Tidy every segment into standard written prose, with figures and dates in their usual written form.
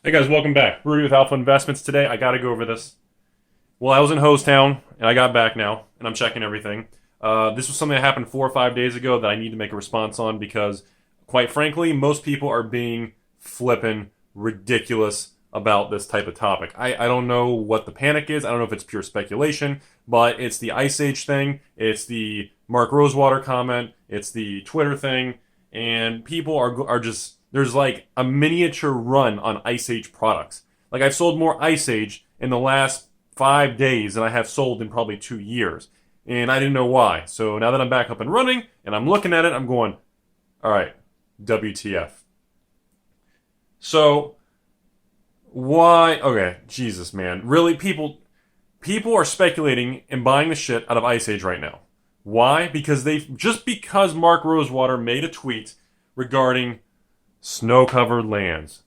Hey guys, welcome back. Rudy with Alpha Investments. Today, I gotta go over this. Well, I was in Hosetown, and I got back now, and I'm checking everything. This was something that happened 4 or 5 days ago that I need to make a response on because, quite frankly, most people are being flippin' ridiculous about this type of topic. I don't know what the panic is. I don't know if it's pure speculation, but it's the Ice Age thing. It's the Mark Rosewater comment. It's the Twitter thing. And people are just... There's like a miniature run on Ice Age products. Like, I've sold more Ice Age in the last 5 days than I have sold in probably 2 years. And I didn't know why. So now that I'm back up and running, and I'm looking at it, I'm going, alright, WTF. So, why? Okay, Jesus, man. Really, people are speculating and buying the shit out of Ice Age right now. Why? Just because Mark Rosewater made a tweet regarding snow-covered lands.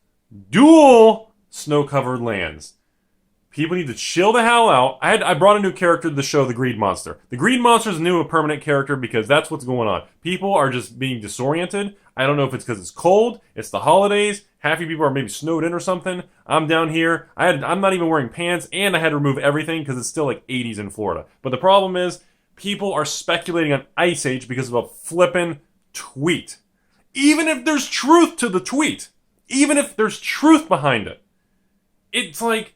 Dual snow-covered lands. People need to chill the hell out. I brought a new character to the show, the Greed Monster. The Greed Monster is new, a permanent character, because that's what's going on. People are just being disoriented. I don't know if it's because it's cold, it's the holidays, half you people are maybe snowed in or something. I'm down here. I'm not even wearing pants, and I had to remove everything because it's still like 80s in Florida. But the problem is, people are speculating on Ice Age because of a flippin' tweet. Even if there's truth to the tweet, even if there's truth behind it, it's like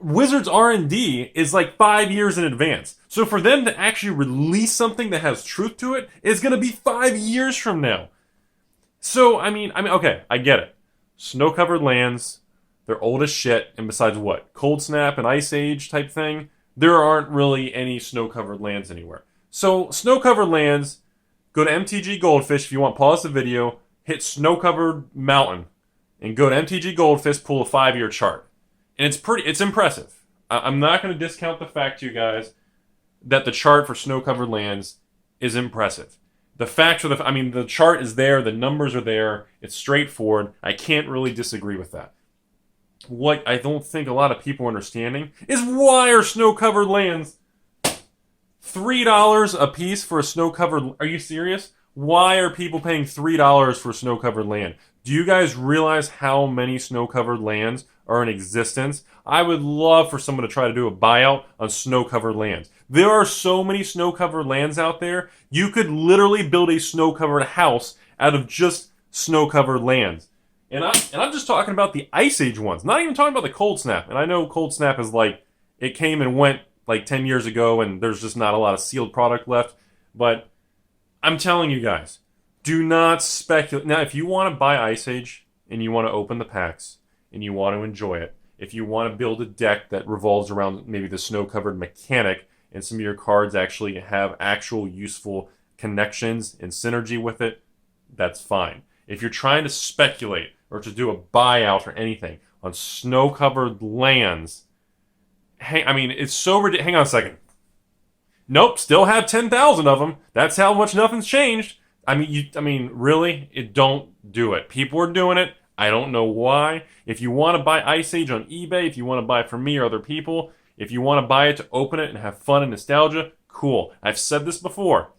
Wizards R&D is like 5 years in advance. So for them to actually release something that has truth to it is going to be 5 years from now. So I mean, okay, I get it. Snow-covered lands, they're old as shit, and besides what, Cold Snap and Ice Age type thing, there aren't really any snow-covered lands anywhere. So snow-covered lands. Go to MTG Goldfish if you want. Pause the video, hit Snow-Covered Mountain, and go to MTG Goldfish, pull a 5-year chart. And it's impressive. I'm not going to discount the fact to you guys that the chart for snow-covered lands is impressive. The chart is there, the numbers are there, it's straightforward. I can't really disagree with that. What I don't think a lot of people are understanding is why are snow-covered lands $3 a piece for a snow-covered... Are you serious? Why are people paying $3 for a snow-covered land? Do you guys realize how many snow-covered lands are in existence? I would love for someone to try to do a buyout on snow-covered lands. There are so many snow-covered lands out there, you could literally build a snow-covered house out of just snow-covered lands. And I'm just talking about the Ice Age ones, not even talking about the Cold Snap. And I know Cold Snap is like, it came and went like 10 years ago, and there's just not a lot of sealed product left. But I'm telling you guys, do not speculate. Now, if you want to buy Ice Age, and you want to open the packs, and you want to enjoy it, if you want to build a deck that revolves around maybe the snow-covered mechanic, and some of your cards actually have actual useful connections and synergy with it, that's fine. If you're trying to speculate, or to do a buyout or anything on snow-covered lands... it's so ridiculous. Hang on a second. Nope, still have 10,000 of them. That's how much nothing's changed. Really? Don't do it. People are doing it. I don't know why. If you want to buy Ice Age on eBay, if you want to buy it from me or other people, if you want to buy it to open it and have fun and nostalgia, cool. I've said this before.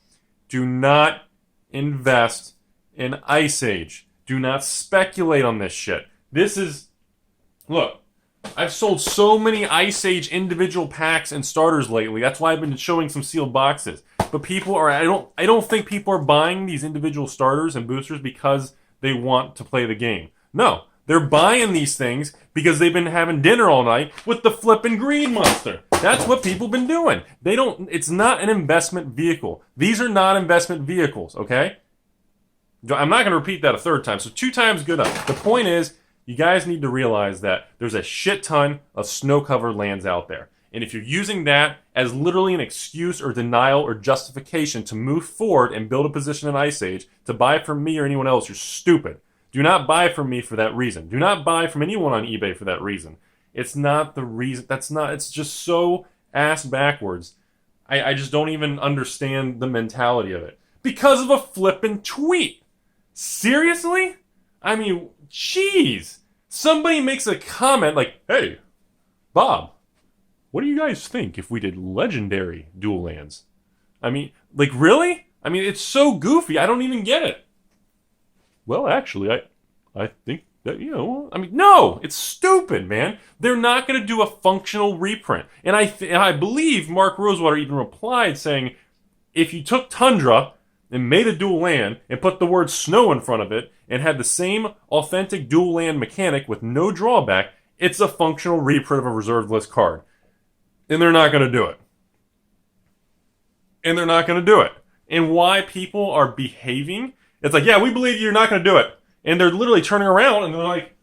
Do not invest in Ice Age. Do not speculate on this shit. Look. I've sold so many Ice Age individual packs and starters lately. That's why I've been showing some sealed boxes. But I don't think people are buying these individual starters and boosters because they want to play the game. No, they're buying these things because they've been having dinner all night with the flippin' Greed Monster. That's what people been doing. It's not an investment vehicle. These are not investment vehicles, okay? I'm not going to repeat that a third time, so 2 times good enough. The point is, you guys need to realize that there's a shit ton of snow-covered lands out there. And if you're using that as literally an excuse or denial or justification to move forward and build a position in Ice Age, to buy from me or anyone else, you're stupid. Do not buy from me for that reason. Do not buy from anyone on eBay for that reason. It's not the reason. It's just so ass backwards. I just don't even understand the mentality of it. Because of a flippin' tweet. Seriously? Jeez. Somebody makes a comment like, hey, Bob, what do you guys think if we did legendary dual lands? Really? It's so goofy, I don't even get it. Well, actually, I think I mean, no, it's stupid, man. They're not going to do a functional reprint. And I believe Mark Rosewater even replied saying, if you took Tundra and made a dual land and put the word snow in front of it and had the same authentic dual land mechanic with no drawback, it's a functional reprint of a reserved list card. And they're not going to do it. And they're not going to do it. And why people are behaving, it's like, yeah, we believe you're not going to do it. And they're literally turning around and they're like,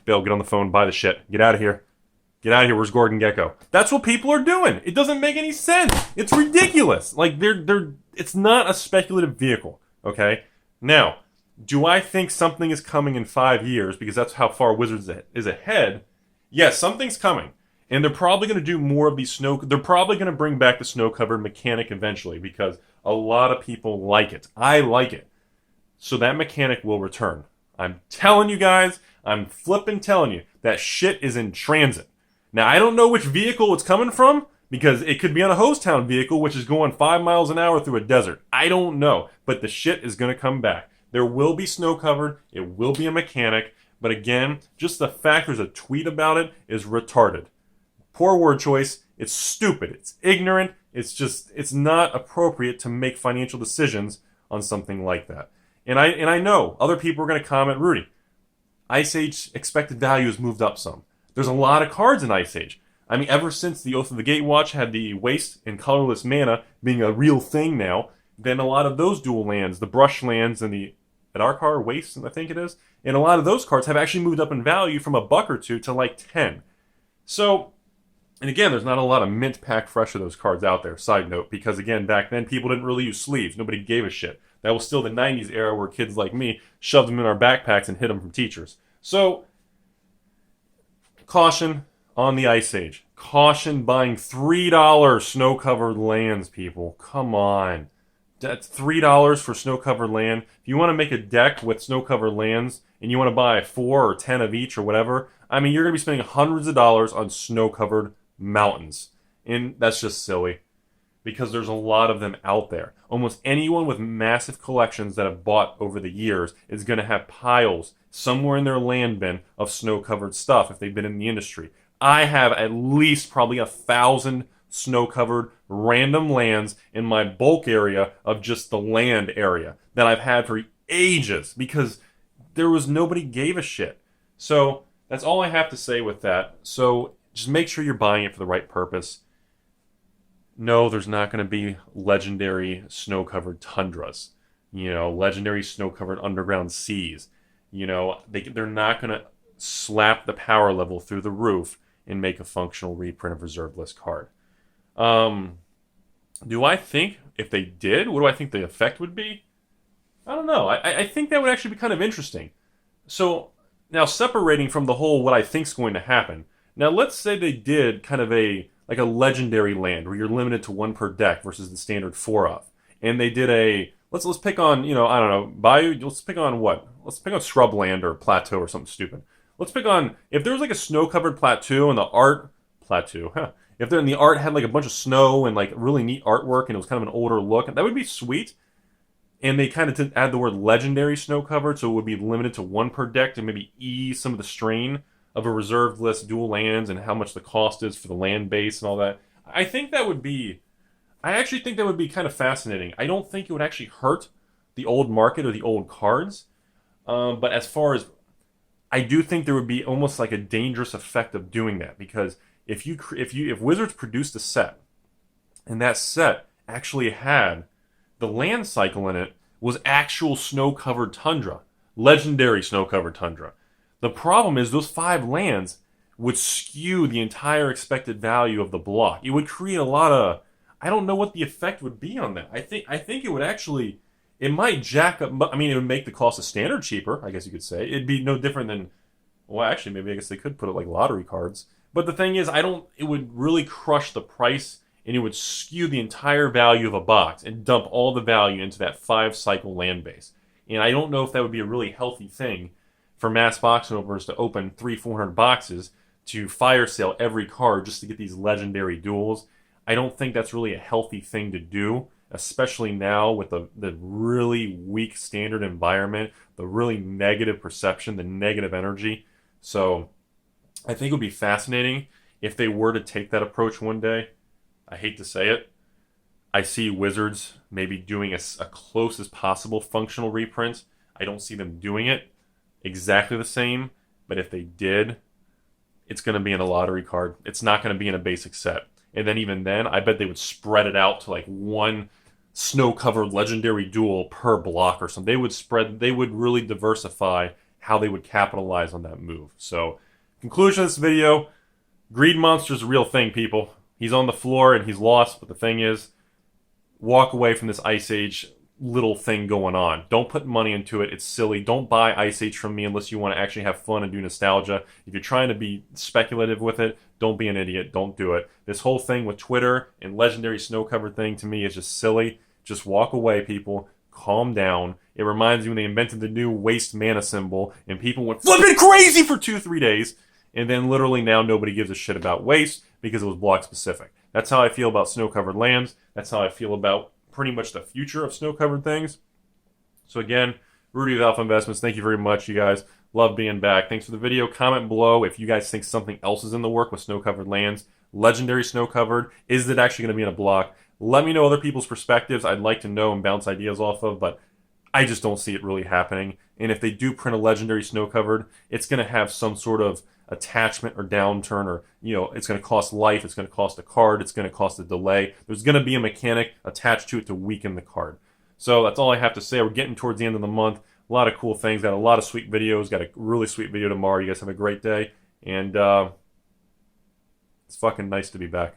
Bill, get on the phone, buy the shit. Get out of here. Get out of here. Where's Gordon Gekko? That's what people are doing. It doesn't make any sense. It's ridiculous. Like, it's not a speculative vehicle, okay? Now, do I think something is coming in 5 years because that's how far Wizards is ahead? Yes, something's coming. And they're probably going to do more of these snow... They're probably going to bring back the snow-covered mechanic eventually because a lot of people like it. I like it. So that mechanic will return. I'm telling you guys, I'm flipping telling you, that shit is in transit. Now, I don't know which vehicle it's coming from, because it could be on a host town vehicle, which is going 5 miles an hour through a desert. I don't know, but the shit is going to come back. There will be snow covered, it will be a mechanic, but again, just the fact there's a tweet about it is retarded. Poor word choice, it's stupid, it's ignorant, it's not appropriate to make financial decisions on something like that. And I know other people are going to comment, Rudy, Ice Age expected value has moved up some. There's a lot of cards in Ice Age. I mean, ever since the Oath of the Gatewatch had the waste and colorless mana being a real thing now, then a lot of those dual lands, the brush lands and the Adarkar Waste, I think it is, and a lot of those cards have actually moved up in value from $1 or $2 to like 10. So, and again, there's not a lot of mint pack fresh of those cards out there, side note, because again, back then people didn't really use sleeves. Nobody gave a shit. That was still the 90s era where kids like me shoved them in our backpacks and hid them from teachers. So, caution on the Ice Age. Caution buying $3 snow-covered lands, people. Come on. That's $3 for snow-covered land. If you want to make a deck with snow-covered lands and you want to buy 4 or 10 of each or whatever, I mean, you're going to be spending hundreds of dollars on snow-covered mountains. And that's just silly. Because there's a lot of them out there. Almost anyone with massive collections that have bought over the years is going to have piles somewhere in their land bin of snow-covered stuff if they've been in the industry. I have at least probably 1,000 snow-covered random lands in my bulk area of just the land area that I've had for ages because there was nobody gave a shit. So that's all I have to say with that. So just make sure you're buying it for the right purpose. No, there's not going to be legendary snow-covered tundras. You know, legendary snow-covered underground seas. You know, they're not going to slap the power level through the roof and make a functional reprint of reserved list card. Do I think if they did, what do I think the effect would be? I don't know. I think that would actually be kind of interesting. So now separating from the whole what I think's going to happen. Now let's say they did kind of a legendary land where you're limited to 1 per deck versus the standard 4 of. And they did a let's pick on, you know, I don't know, Bayou, let's pick on what? Let's pick on Shrubland or Plateau or something stupid. Let's pick on, if there was like a snow-covered plateau and the art, if the art had like a bunch of snow and like really neat artwork and it was kind of an older look, that would be sweet. And they kind of add the word legendary snow-covered, so it would be limited to 1 per deck to maybe ease some of the strain of a reserved list dual lands and how much the cost is for the land base and all that. I actually think that would be kind of fascinating. I don't think it would actually hurt the old market or the old cards. But as far as, I do think there would be almost like a dangerous effect of doing that, because if Wizards produced a set and that set actually had the land cycle in it was actual snow-covered tundra, legendary snow-covered tundra. The problem is those 5 lands would skew the entire expected value of the block. It would create a lot of, I don't know what the effect would be on that. I think it would actually, it might jack up, I mean, it would make the cost of standard cheaper, I guess you could say. It'd be no different than, well, actually, maybe I guess they could put it like lottery cards. But the thing is, it would really crush the price, and it would skew the entire value of a box and dump all the value into that 5-cycle land base. And I don't know if that would be a really healthy thing for mass box openers to open 300-400 boxes to fire sale every card just to get these legendary duels. I don't think that's really a healthy thing to do. especially now with the really weak standard environment, the really negative perception, the negative energy. So I think it would be fascinating if they were to take that approach one day. I hate to say it. I see Wizards maybe doing a close as possible functional reprint. I don't see them doing it exactly the same, but if they did, it's going to be in a lottery card. It's not going to be in a basic set. And then even then, I bet they would spread it out to like one snow-covered legendary duel per block or something. They would really diversify how they would capitalize on that move. So, conclusion of this video, Greed Monster's a real thing, people. He's on the floor and he's lost, but the thing is, walk away from this Ice Age little thing going on. Don't put money into it. It's silly. Don't buy Ice Age from me unless you want to actually have fun and do nostalgia. If you're trying to be speculative with it, don't be an idiot. Don't do it. This whole thing with Twitter and legendary snow cover thing to me is just silly. Just walk away, people. Calm down. It reminds me when they invented the new waste mana symbol and people went flipping crazy for 2-3 days. And then literally now nobody gives a shit about waste because it was block specific. That's how I feel about snow-covered lands. That's how I feel about pretty much the future of snow-covered things. So again, Rudy with Alpha Investments, thank you very much, you guys. Love being back. Thanks for the video. Comment below if you guys think something else is in the work with snow-covered lands. Legendary snow-covered. Is it actually going to be in a block? Let me know other people's perspectives. I'd like to know and bounce ideas off of, but I just don't see it really happening. And if they do print a legendary snow-covered, it's going to have some sort of attachment or downturn, or it's going to cost life, it's going to cost a card, it's going to cost a delay. There's going to be a mechanic attached to it to weaken the card. So that's all I have to say. We're getting towards the end of the month. A lot of cool things. Got a lot of sweet videos. Got a really sweet video tomorrow. You guys have a great day, and it's fucking nice to be back.